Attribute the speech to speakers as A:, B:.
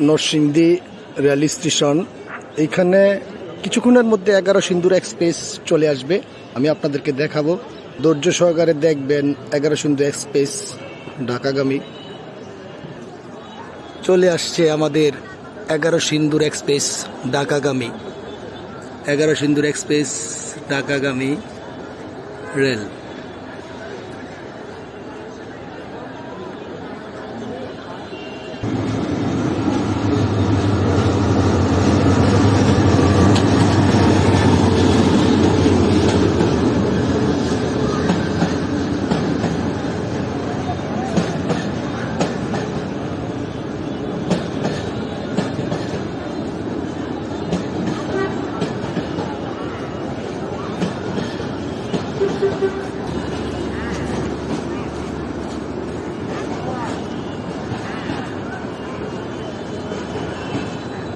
A: Narsingdi rail station. এইখানে কিছুক্ষণের মধ্যে 11 সিন্দুর এক্সপ্রেস চলে আসবে। আমি আপনাদেরকে দেখাবো, ধৈর্য সহকারে দেখবেন। 11 সিন্দুর এক্সপ্রেস ঢাকাগামী চলে আসছে আমাদের। 11 সিন্দুর এক্সপ্রেস ঢাকাগামী, 11 সিন্দুর এক্সপ্রেস ঢাকাগামী রেল।